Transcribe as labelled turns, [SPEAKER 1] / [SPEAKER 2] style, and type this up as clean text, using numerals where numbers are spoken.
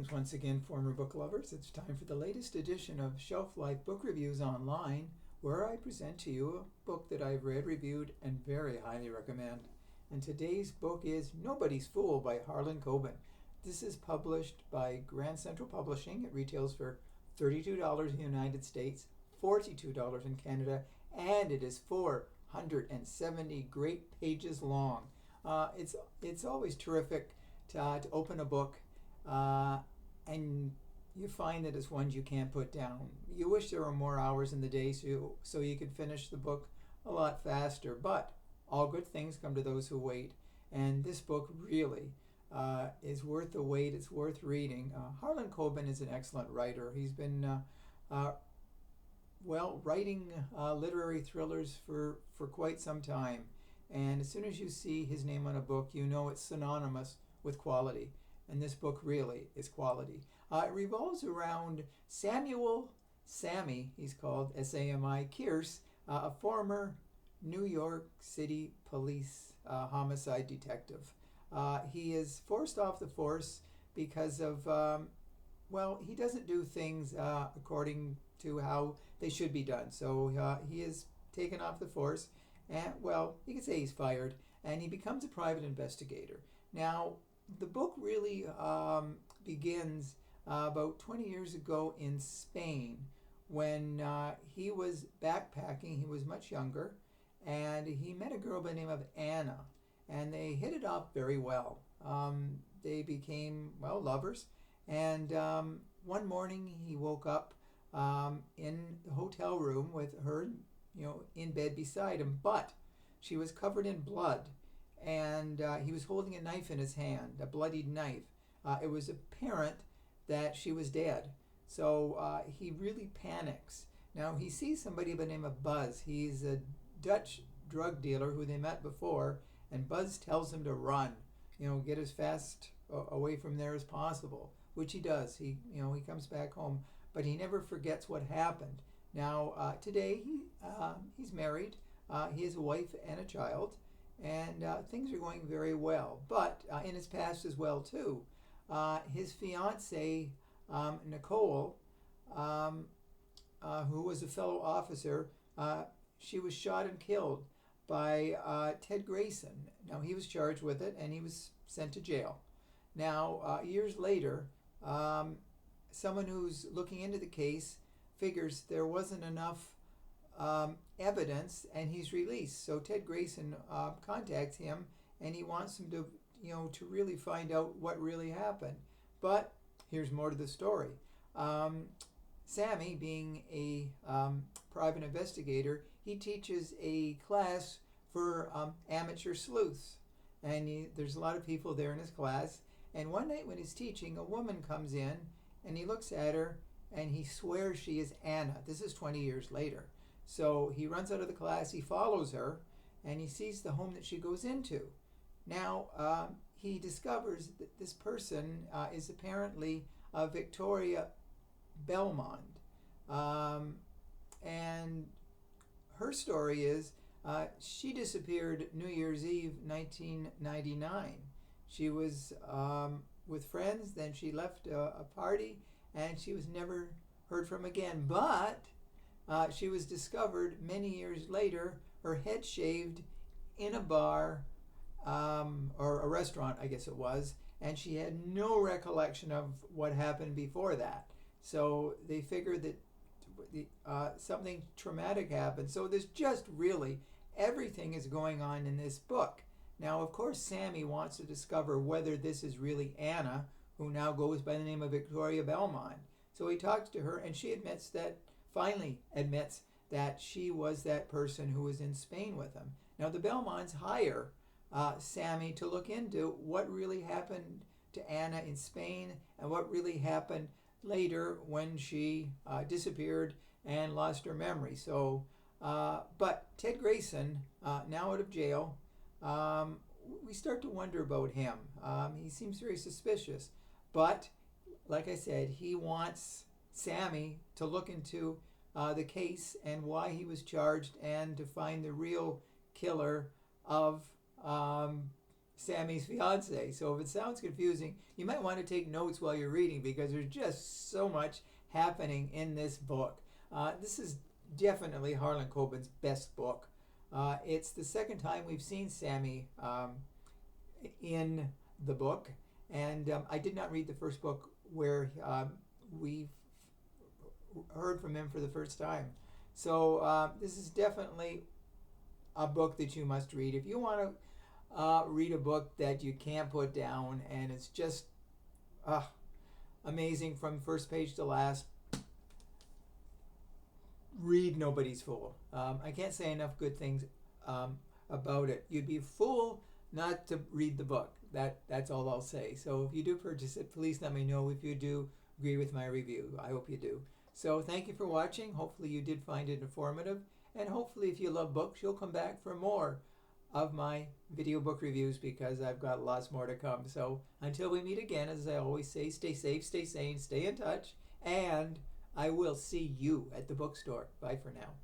[SPEAKER 1] Greetings once again, former book lovers. It's time for the latest edition of Shelf Life Book Reviews Online, where I present to you a book that I've read, reviewed, and very highly recommend. And today's book is Nobody's Fool by Harlan Coben. This is published by Grand Central Publishing. It retails for $32 in the United States, $42 in Canada, and it is 470 great pages long. It's always terrific to open a book and you find that it's ones you can't put down. You wish there were more hours in the day so you could finish the book a lot faster, but all good things come to those who wait, and this book really is worth the wait. It's worth reading. Harlan Coben is an excellent writer. He's been writing literary thrillers for quite some time, and as soon as you see his name on a book, you know it's synonymous with quality. And this book really is quality. It revolves around Sammy, he's called, S-A-M-I, Kearse, a former New York City police homicide detective. He is forced off the force because of, he doesn't do things according to how they should be done. So he is taken off the force, and, you could say he's fired, and he becomes a private investigator. Now, the book really begins about 20 years ago in Spain when he was backpacking. He was much younger, and he met a girl by the name of Anna, and they hit it off very well. They became, lovers, and one morning he woke up in the hotel room with her, in bed beside him, but she was covered in blood. And he was holding a knife in his hand, a bloodied knife. It was apparent that she was dead. So he really panics. Now he sees somebody by the name of Buzz. He's a Dutch drug dealer who they met before, and Buzz tells him to run, get as fast away from there as possible, which he does. He comes back home, but he never forgets what happened. Now today he's married. He has a wife and a child. And things are going very well, but in his past as well too. His fiancée, Nicole, who was a fellow officer, she was shot and killed by Ted Grayson. Now he was charged with it and he was sent to jail. Now years later, someone who's looking into the case figures there wasn't enough evidence, and he's released. So Ted Grayson contacts him, and he wants him to, to really find out what really happened. But here's more to the story. Sammy, being a private investigator, he teaches a class for amateur sleuths, and there's a lot of people there in his class. And one night when he's teaching, a woman comes in, and he looks at her, and he swears she is Anna. This is 20 years later. So he runs out of the class, he follows her, and he sees the home that she goes into. Now, he discovers that this person is apparently Victoria Belmont. And her story is she disappeared New Year's Eve 1999. She was with friends, then she left a party, and she was never heard from again. But she was discovered many years later, her head shaved in a bar, or a restaurant, I guess it was, and she had no recollection of what happened before that. So they figured that something traumatic happened. So there's just really everything is going on in this book. Now, of course, Sammy wants to discover whether this is really Anna, who now goes by the name of Victoria Belmont. So he talks to her, and she finally admits that she was that person who was in Spain with him. Now, the Belmonts hire Sammy to look into what really happened to Anna in Spain and what really happened later when she disappeared and lost her memory. So, but Ted Grayson, now out of jail, we start to wonder about him. He seems very suspicious, but like I said, he wants Sammy to look into the case and why he was charged, and to find the real killer of Sammy's fiance. So if it sounds confusing, you might want to take notes while you're reading because there's just so much happening in this book. This is definitely Harlan Coben's best book. It's the second time we've seen Sammy in the book, and I did not read the first book where we heard from him for the first time. So this is definitely a book that you must read. If you want to read a book that you can't put down and it's just amazing from first page to last, read Nobody's Fool. I can't say enough good things about it. You'd be a fool not to read the book. That's all I'll say. So if you do purchase it, please let me know if you do agree with my review. I hope you do. So thank you for watching. Hopefully you did find it informative. And hopefully if you love books, you'll come back for more of my video book reviews because I've got lots more to come. So until we meet again, as I always say, stay safe, stay sane, stay in touch, and I will see you at the bookstore. Bye for now.